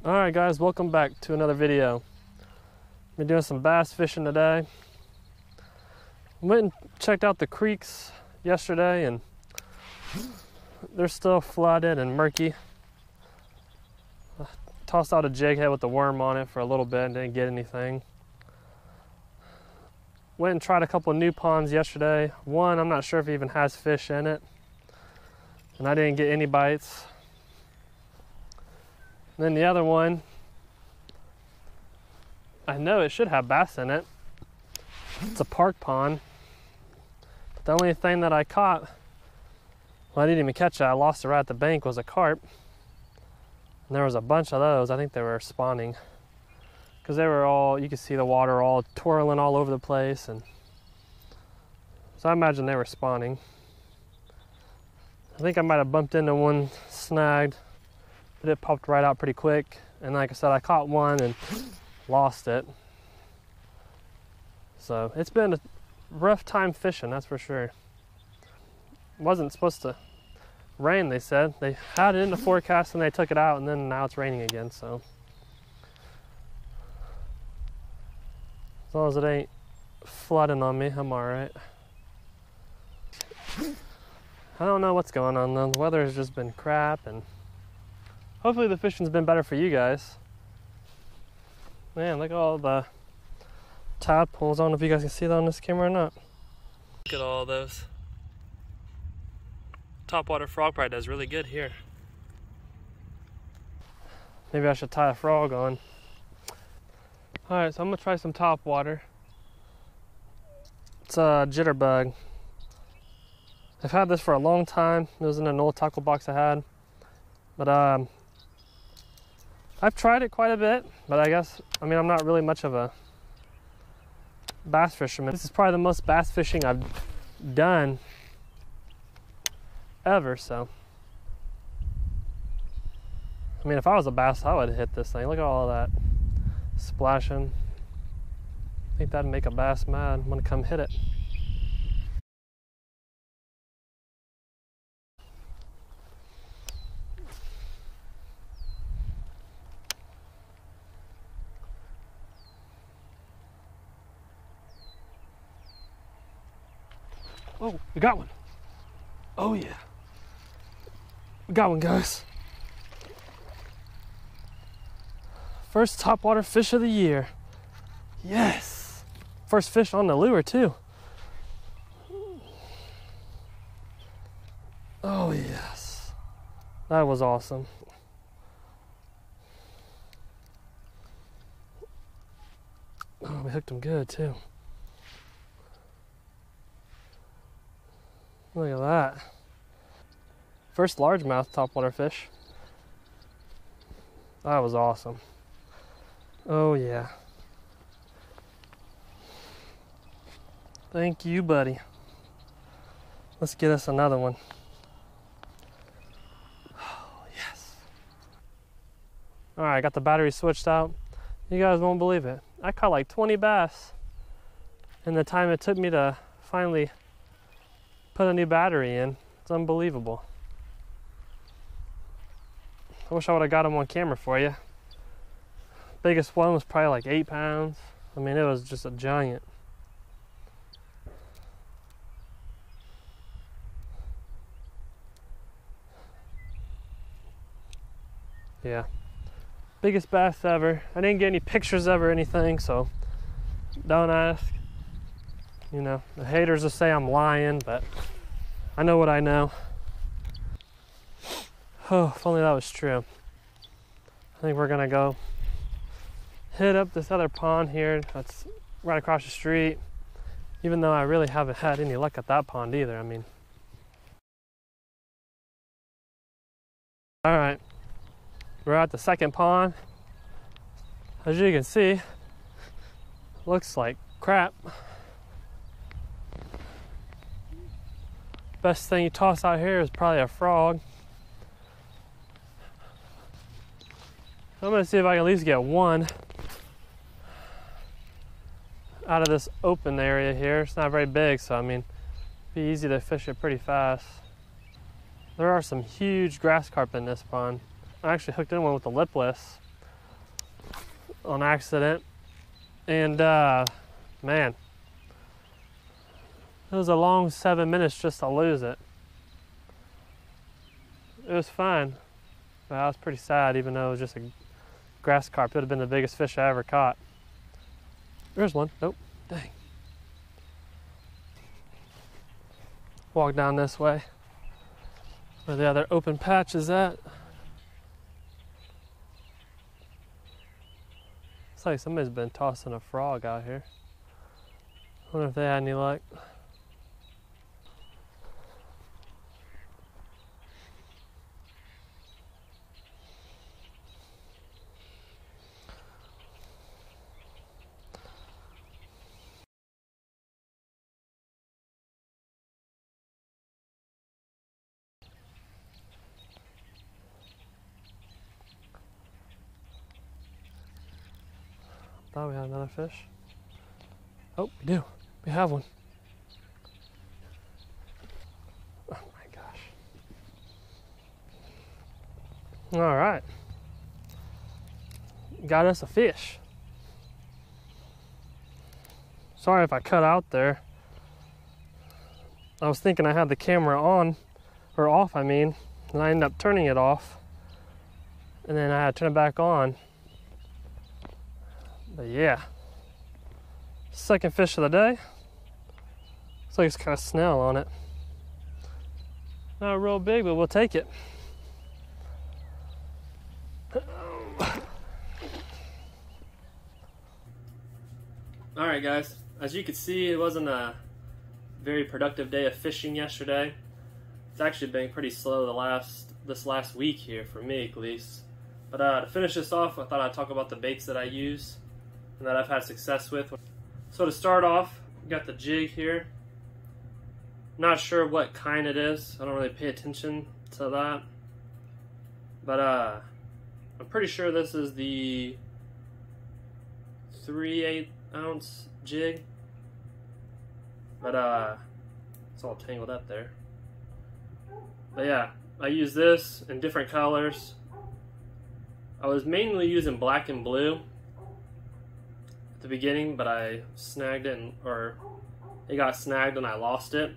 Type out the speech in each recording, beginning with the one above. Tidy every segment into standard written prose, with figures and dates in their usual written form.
Alright guys, welcome back to another video. Been doing some bass fishing today. Went and checked out the creeks yesterday and they're still flooded and murky. Tossed out a jig head with a worm on it for a little bit and didn't get anything. Went and tried a couple of new ponds yesterday. One, I'm not sure if it even has fish in it. And I didn't get any bites. And then the other one, I know it should have bass in it. It's a park pond. But the only thing that I caught, well, I didn't even catch it, I lost it right at the bank, was a carp. And there was a bunch of those. I think they were spawning. Because they were all, you could see the water all twirling all over the place. And so I imagine they were spawning. I think I might have bumped into one snagged. But it popped right out pretty quick. And like I said, I caught one and lost it. So it's been a rough time fishing, that's for sure. It wasn't supposed to rain, they said. They had it in the forecast and they took it out, and then now it's raining again, so. As long as it ain't flooding on me, I'm alright. I don't know what's going on though. The weather has just been crap, and hopefully the fishing's been better for you guys. Man, look at all the tadpoles. I don't know if you guys can see that on this camera or not. Look at all those. Topwater frog probably does really good here. Maybe I should tie a frog on. Alright, so I'm gonna try some topwater. It's a Jitterbug. I've had this for a long time. It was in an old tackle box I had. But I've tried it quite a bit, but I guess, I mean, I'm not really much of a bass fisherman. This is probably the most bass fishing I've done ever, so. I mean, if I was a bass, I would hit this thing. Look at all of that splashing. I think that'd make a bass mad. I'm gonna come hit it. Oh, we got one. Oh yeah. We got one, guys. First topwater fish of the year. Yes. First fish on the lure too. Oh yes. That was awesome. Oh, we hooked him good too. Look at that. First largemouth topwater fish. That was awesome. Oh yeah. Thank you, buddy. Let's get us another one. Oh, yes. All right, I got the battery switched out. You guys won't believe it. I caught like 20 bass in the time it took me to finally put a new battery in. It's unbelievable. I wish I would have got them on camera for you. Biggest one was probably like 8 pounds. I mean, it was just a giant. Yeah, biggest bass ever. I didn't get any pictures of or anything, so don't ask. You know, the haters will say I'm lying, but I know what I know. Oh, if only that was true. I think we're gonna go hit up this other pond here that's right across the street, even though I really haven't had any luck at that pond either. I mean, all right, we're at the second pond. As you can see, looks like crap. Best thing you toss out here is probably a frog. I'm gonna see if I can at least get one out of this open area here. It's not very big, so I mean, it'd be easy to fish it pretty fast. There are some huge grass carp in this pond. I actually hooked in one with the lipless. on accident. And man, it was a long 7 minutes just to lose it. It was fine, but I was pretty sad, even though it was just a grass carp. It would have been the biggest fish I ever caught. There's one. Nope. Dang. Walk down this way where the other open patch is at. Looks like somebody's been tossing a frog out here. I wonder if they had any luck. Thought we had another fish. Oh, we do. We have one. Oh my gosh. All right. Got us a fish. Sorry if I cut out there. I was thinking I had the camera on, or off I mean, and I ended up turning it off. And then I had to turn it back on. But yeah, second fish of the day. Looks like it's kind of snail on it. Not real big, but we'll take it. All right, guys. As you can see, it wasn't a very productive day of fishing yesterday. It's actually been pretty slow this last week here for me, at least. But to finish this off, I thought I'd talk about the baits that I use and that I've had success with. So to start off, we got the jig here. Not sure what kind it is. I don't really pay attention to that. But I'm pretty sure this is the 3/8 ounce jig. But it's all tangled up there. But yeah, I use this in different colors. I was mainly using black and blue at the beginning, but I snagged it, or it got snagged and I lost it.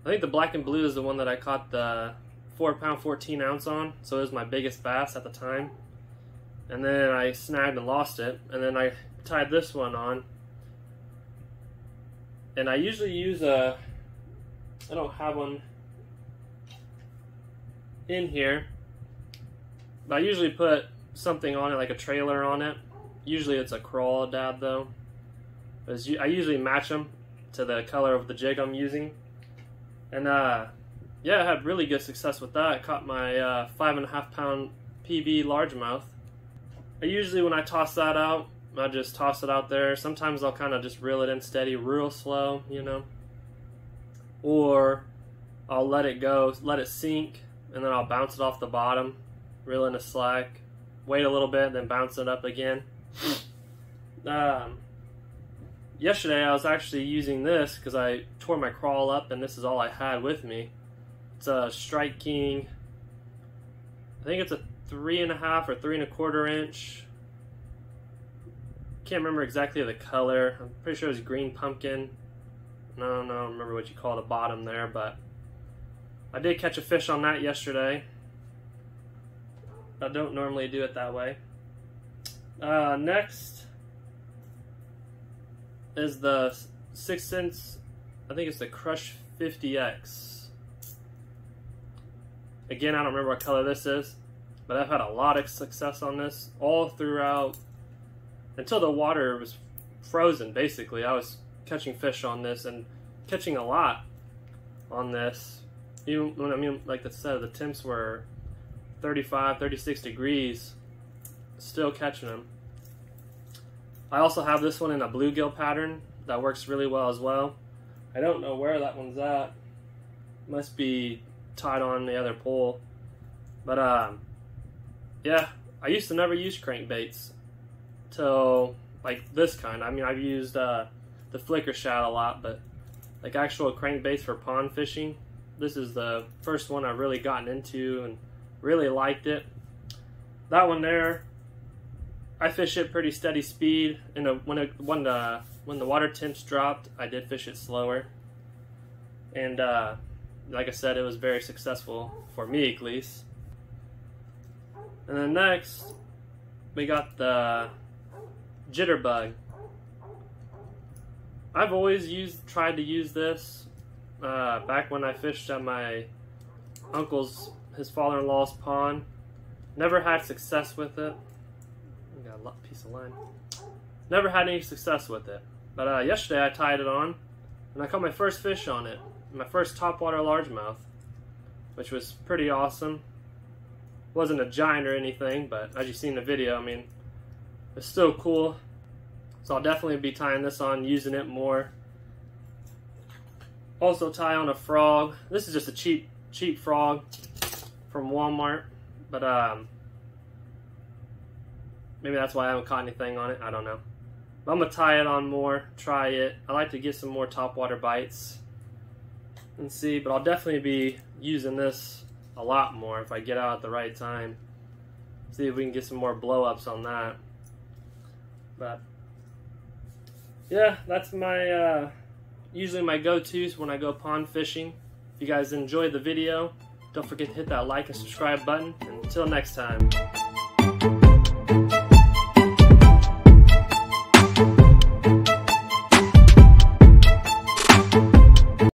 I think the black and blue is the one that I caught the 4-pound 14 ounce on, so it was my biggest bass at the time. And then I snagged and lost it, and then I tied this one on. And I usually use I don't have one in here, but I usually put something on it, like a trailer on it. Usually it's a crawdad though. I usually match them to the color of the jig I'm using. And yeah, I had really good success with that. I caught my 5.5 pound PB largemouth. I usually, when I toss that out, I just toss it out there. Sometimes I'll kind of just reel it in steady, real slow, you know. Or I'll let it go, let it sink, and then I'll bounce it off the bottom, reel in a slack, wait a little bit, then bounce it up again. Yesterday I was actually using this because I tore my crawl up, and this is all I had with me. It's a Strike King. I think it's a 3.5 or 3.25 inch. Can't remember exactly the color. I'm pretty sure it was green pumpkin. I don't remember what you call the bottom there, but I did catch a fish on that yesterday. I don't normally do it that way. Next is the 6-cents, I think it's the Crush 50X. Again, I don't remember what color this is, but I've had a lot of success on this all throughout until the water was frozen. Basically, I was catching fish on this and catching a lot on this. Even when, I mean, like I said, the temps were 35, 36 degrees, still catching them. I also have this one in a bluegill pattern that works really well as well. I don't know where that one's at. Must be tied on the other pole. But yeah, I used to never use crankbaits till like this kind. I mean, I've used the flicker shad a lot, but like actual crankbaits for pond fishing, this is the first one I've really gotten into and really liked it. That one there, I fish at pretty steady speed, and when the water temps dropped, I did fish it slower. And like I said, it was very successful for me, at least. And then next, we got the Jitterbug. I've always tried to use this back when I fished at my his father-in-law's pond. Never had success with it. Got a piece of line. Never had any success with it. But yesterday I tied it on, and I caught my first fish on it. My first topwater largemouth, which was pretty awesome. Wasn't a giant or anything, but as you see in the video, I mean, it's still cool. So I'll definitely be tying this on, using it more. Also tie on a frog. This is just a cheap frog from Walmart, but maybe that's why I haven't caught anything on it. I don't know. But I'm gonna tie it on more, try it. I like to get some more topwater bites and see, but I'll definitely be using this a lot more if I get out at the right time. See if we can get some more blow-ups on that. But yeah, that's my usually my go-tos when I go pond fishing. If you guys enjoyed the video, don't forget to hit that like and subscribe button. And until next time.